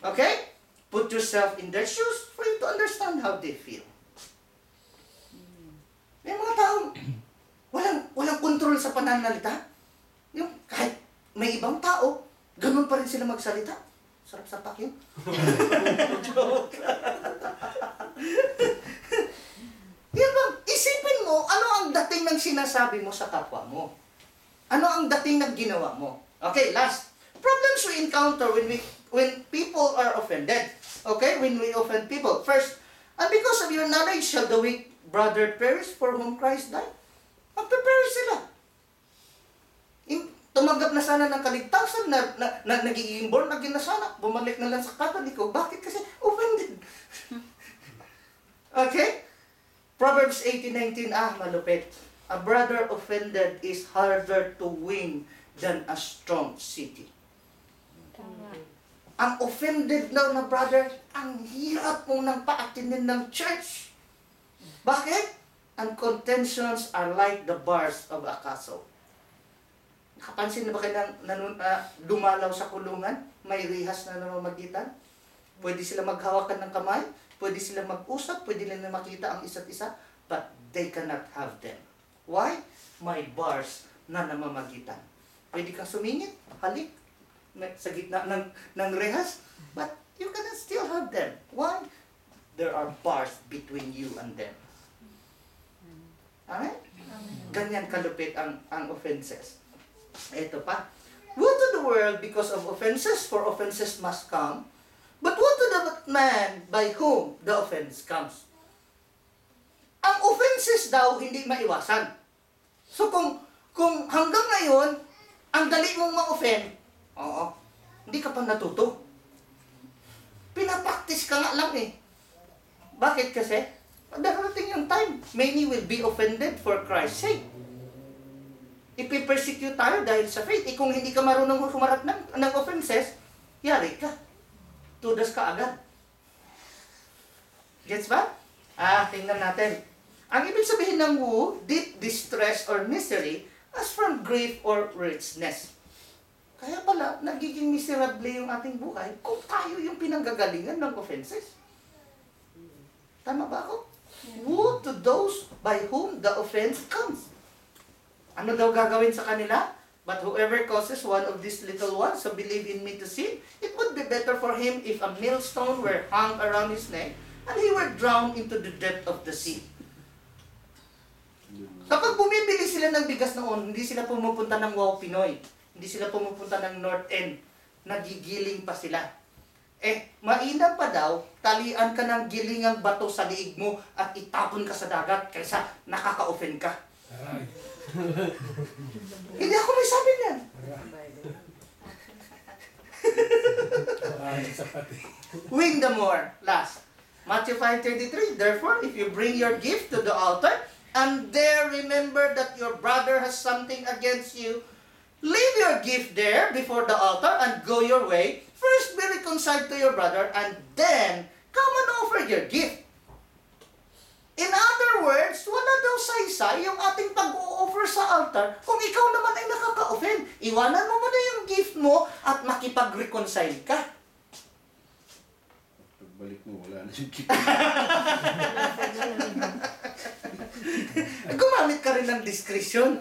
Okay? Put yourself in their shoes for you to understand how they feel. May mga taong walang control sa pananalita. Yung kahit may ibang tao, ganun pa rin sila magsalita. Sarap sa pakin. Joke. Yan bang, isipin mo, ano ang dating ng sinasabi mo sa kapwa mo? Ano ang dating ng ginawa mo? Okay, last. Problems we encounter when people are offended. Okay, when we offend people. First, and because of your knowledge shall the weak brother perish for whom Christ died. Magpe-perish sila. Tumanggap na sana ng kaligtasan, nagiging born again na sana, bumalik na lang sa Katoliko. Bakit? Kasi offended. Okay? Proverbs 18:19, malupit. A brother offended is harder to win than a strong city. Tama. Ang offended daw na brother, ang hirap mong nang paatinin ng church. Bakit? And contentions are like the bars of a castle. Nakapansin na ba kayo dumalaw sa kulungan? May rihas na namamagitan? Pwede sila maghawakan ng kamay, pwede sila mag-usap, pwede nila makita ang isa't isa, but they cannot have them. Why? May bars na namamagitan. Pwede kang sumingit, halik, sa gitna ng rehas, but you cannot still have them. Why? There are bars between you and them. Amen? Ganyan kalupit ang offenses. Ito pa. Woe to the world because of offenses, for offenses must come. But woe to the man by whom the offense comes. Ang offenses daw hindi maiwasan. So kung hanggang ngayon, ang dali mong ma-offend, hindi ka pa natuto. Pinapraktis ka nga lang eh. Bakit kasi? Darating yung time, many will be offended for Christ's sake. Ipipersecute tayo dahil sa faith. Kung hindi ka marunong humarap ng offenses, yari ka. Tudas ka agad. Gets ba? Tingnan natin. Ang ibig sabihin ng woe, deep distress or misery, as from grief or richness. Kaya pala, nagiging miserable yung ating buhay kung tayo yung pinanggagalingan ng offenses. Tama ba ako? Woe to those by whom the offense comes. Ano daw gagawin sa kanila? But whoever causes one of these little ones to believe in me to sin, it would be better for him if a millstone were hung around his neck and he were drowned into the depth of the sea. Kapag bumibili sila ng bigas noon, hindi sila pumupunta ng Wow Pinoy. Hindi sila pumupunta ng North End. Nagigiling pa sila. Mainam pa daw, talian ka ng gilingang bato sa liig mo at itapon ka sa dagat kaysa nakaka-offend ka. Hindi ako may sabi niyan. Win the more. Last. Matthew 5:33. Therefore, if you bring your gift to the altar, and there remember that your brother has something against you, leave your gift there before the altar and go your way. First be reconciled to your brother, and then come and offer your gift. In other words, wala daw saysay yung ating pag-o-offer sa altar kung ikaw naman ay nakaka-offend. Iwanan mo muna yung gift mo at makipag-reconcile ka. Pagbalik mo, wala na yung gift. Gumamit ka rin ng discretion.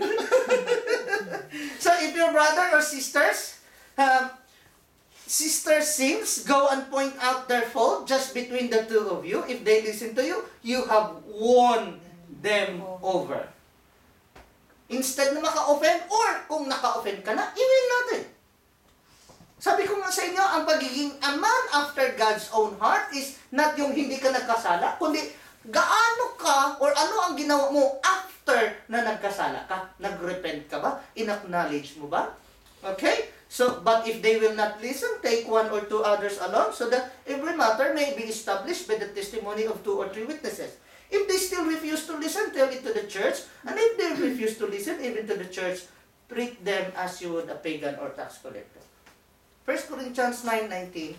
So if your brother or sister sins, go and point out their fault just between the two of you. If they listen to you, you have won them over. Instead na maka-offend, or kung naka-offend ka na, i-win natin. Sabi ko nga sa inyo, ang pagiging a man after God's own heart is not yung hindi ka nagkasala, kundi gaano ka or ano ang ginawa mo after na nagkasala ka. Nag-repent ka ba? In-acknowledge mo ba? Okay? So, but if they will not listen, take 1 or 2 others along so that every matter may be established by the testimony of 2 or 3 witnesses. If they still refuse to listen, tell it to the church. And if they refuse to listen, even to the church, treat them as you would a pagan or tax collector. 1 Corinthians 9:19.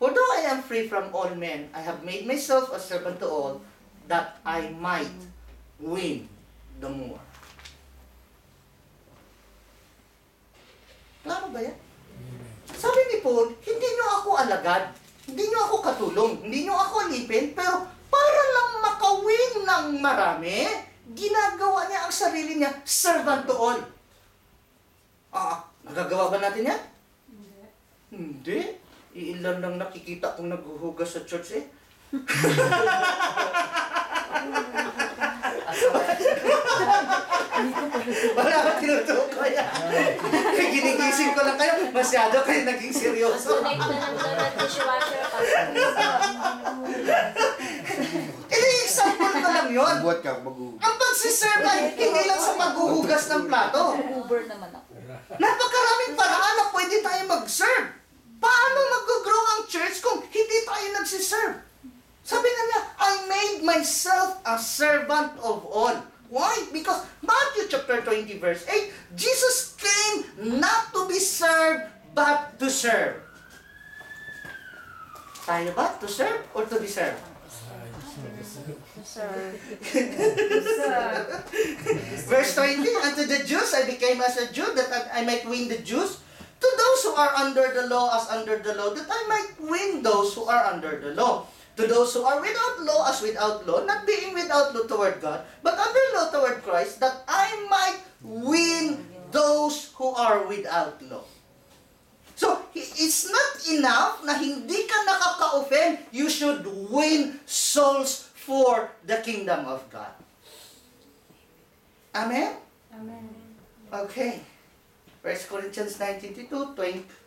Although I am free from all men, I have made myself a servant to all, that I might win the more. Klaro ba yan? Sabi ni Paul, hindi nyo ako alagad, hindi nyo ako katulong, hindi nyo ako alipin, pero para lang makawin ng marami, ginagawa niya ang sarili niya, servant to all. Nagagawa ba natin yan? Hindi. Iilan lang nakikita kung naghuhugas sa church eh. Wala ka tinutukoy yan. Ginigising ko lang kayo, masyado kayo naging seryoso. Donate na lang doon at dishwasher pa. Example ko lang yun. Buhat ka, mag-u. Ang pagsiserve ay hindi lang sa paghuhugas ng plato. Uber naman ako. Napakaraming paraan na pwede tayo mag-serve. Paano mag-grow ang church kung hindi tayo nagsiserve? Sabi nga niya, I made myself a servant of all. Why? Because Matthew chapter 20 verse 8, Jesus came not to be served, but to serve. Tayo ba? To serve or to be served? Verse 20, unto the Jews I became as a Jew, that I might win the Jews. To those who are under the law as under the law, that I might win those who are under the law. To those who are without law as without law, not being without law toward God, but under law toward Christ, that I might win those who are without law. So, it's not enough na hindi ka nakaka-offend, you should win souls for the kingdom of God. Amen? Amen. Okay. 1 Corinthians 19:22,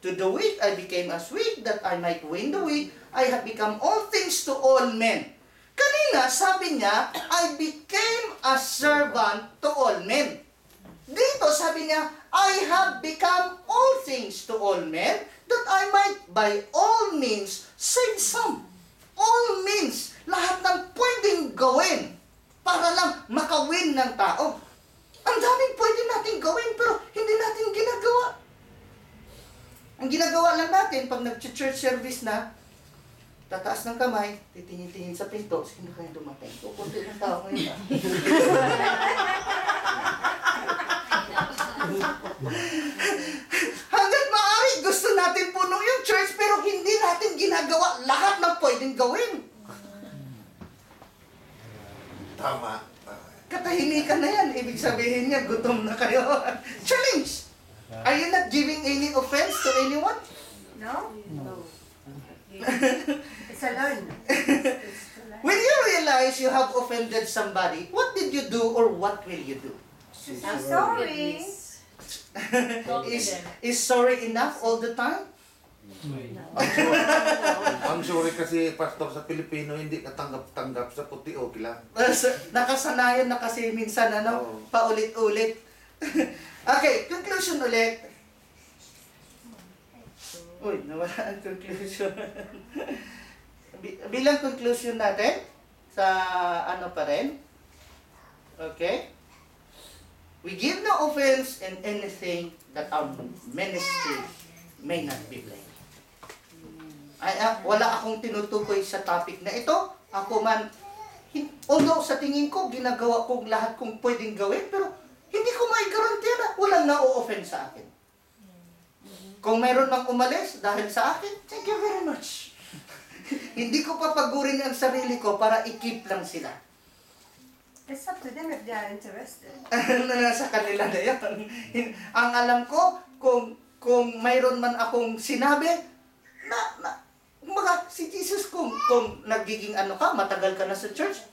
to the weak I became as weak, that I might win the weak. I have become all things to all men. Kanina, sabi niya, I became a servant to all men. Dito, sabi niya, I have become all things to all men, that I might by all means save some. All means, lahat ng pwedeng gawin para lang makawin ng tao. Ang daming pwede natin gawin, pero hindi natin ginagawa. Ang ginagawa lang natin, pag nag-church service na, tataas ng kamay, titingin-tingin sa pinto, sino kayo dumating? O, kunti ng tao ngayon. Hanggat maaari, gusto natin puno yung church, pero hindi natin ginagawa lahat ng pwedeng gawin. Tama. Katahimikan na yan. Ibig sabihin niya, gutom na kayo. Challenge! Are you not giving any offense to anyone? No? No. It's a learn. When you realize you have offended somebody, what did you do or what will you do? I'm sorry. Is sorry enough all the time? Ang sorry kasi, pastor, sa Pilipino, hindi ka tanggap-tanggap sa puti, okay lang. Nakasanayan na kasi minsan, Oo. paulit-ulit. Okay, conclusion ulit. Uy, nawala ang conclusion. Bilang conclusion natin, sa ano pa rin, okay? We give no offense in anything that our ministry may not be blamed. Wala akong tinutukoy sa topic na ito. Ako man, although sa tingin ko, ginagawa kong lahat kong pwedeng gawin, pero hindi ko may garantiya na walang na-o-offend sa akin. Kung mayroon mang umalis dahil sa akin, thank you very much. Hindi ko papagurin ang sarili ko para i-keep lang sila. It's up to them if they are interested. Nasa kanila na yan. Ang alam ko, kung mayroon man akong sinabi, kumbaga, si Jesus kung nagiging matagal ka na sa church,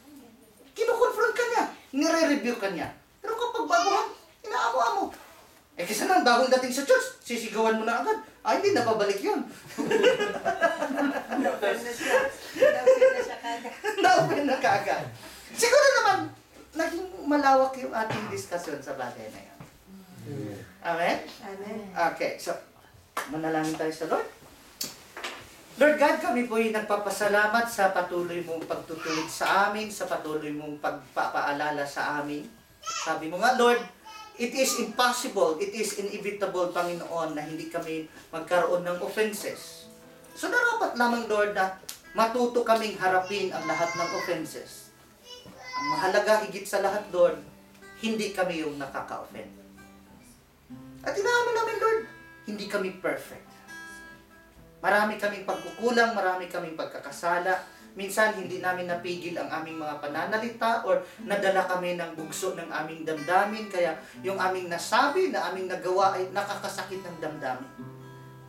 kino-confront ka niya, nire-review ka niya. Pero kapag baguhan, inaamo-amo. Kasi nang bagong dating sa church, sisigawan mo na agad. Hindi na babalik yun. Na-offend na siya kagad. Na-open na kaagad. Siguro naman, naging malawak yung ating discussion sa bagay na yan. Amen? Amen. Okay, so, manalangin tayo sa Lord. Lord God, kami po ay nagpapasalamat sa patuloy mong pagtutulog sa amin, sa patuloy mong pagpapaalala sa amin. Sabi mo nga, Lord, it is impossible, it is inevitable, Panginoon, na hindi kami magkaroon ng offenses. So, narapat lamang, Lord, na matuto kaming harapin ang lahat ng offenses. Ang mahalaga, higit sa lahat, Lord, hindi kami yung nakaka-offend. At inaano namin, Lord, hindi kami perfect. Marami kaming pagkukulang, marami kaming pagkakasala. Minsan, hindi namin napigil ang aming mga pananalita or nadala kami ng bugso ng aming damdamin. Kaya yung aming nasabi, na aming nagawa ay nakakasakit ng damdamin.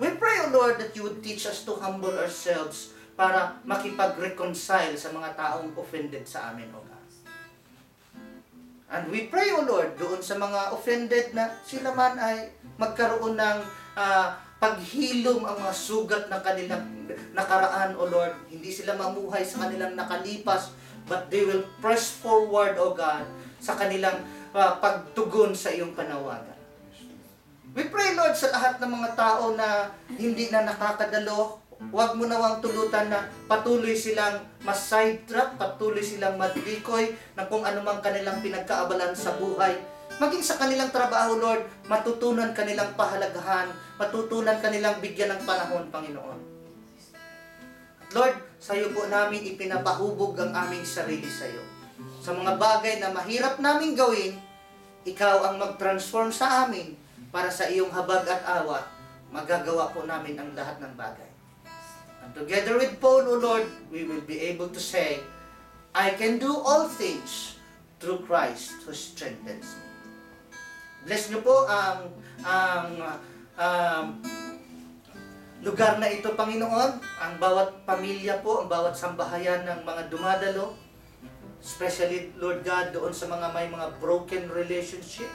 We pray, O Lord, that you would teach us to humble ourselves para makipag-reconcile sa mga taong offended sa amin, O God. And we pray, O Lord, doon sa mga offended na sila man ay magkaroon ng paghilom ang mga sugat ng kanilang nakaraan, O Lord. Hindi sila mamuhay sa kanilang nakalipas, but they will press forward, O God, sa kanilang pagtugon sa iyong panawagan. We pray, Lord, sa lahat ng mga tao na hindi na nakakadalo, huwag mo nawang tulutan na patuloy silang mas-sidetrack, patuloy silang madlikoy na kung anumang kanilang pinagkaabalan sa buhay. Maging sa kanilang trabaho, Lord, matutunan kanilang pahalagahan, matutunan kanilang bigyan ng panahon, Panginoon. Lord, sa iyo po namin ipinapahubog ang aming sarili sa iyo. Sa mga bagay na mahirap naming gawin, ikaw ang mag-transform sa amin para sa iyong habag at awa, magagawa po namin ang lahat ng bagay. And together with Paul, O Lord, we will be able to say, I can do all things through Christ who strengthens me. Bless niyo po ang lugar na ito, Panginoon, ang bawat pamilya po, ang bawat sambahayan ng mga dumadalo, especially, Lord God, doon sa mga may mga broken relationship,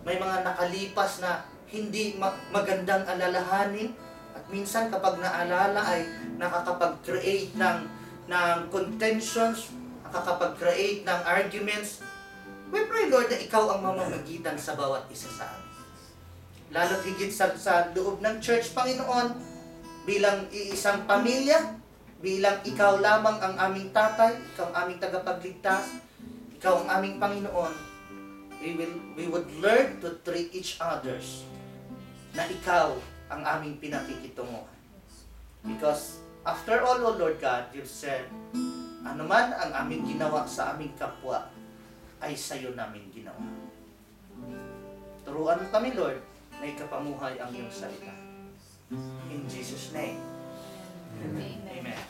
may mga nakalipas na hindi magandang alalahanin, at minsan kapag naalala ay nakakapag-create ng contentions, nakakapag-create ng arguments. We pray, Lord, na ikaw ang mamamagitan sa bawat isa sa amin. Lalo't higit sa loob ng church, Panginoon, bilang iisang pamilya, bilang ikaw lamang ang aming tatay, ikaw ang aming tagapagligtas, ikaw ang aming Panginoon, we would learn to treat each others na ikaw ang aming pinakikitunguhan. Because after all, O Lord God, you said, anuman ang aming ginawa sa aming kapwa, ay sa'yo namin ginawa. Turuan mo kami, Lord, na ikapamuhay ang iyong salita. In Jesus' name. Amen. Amen.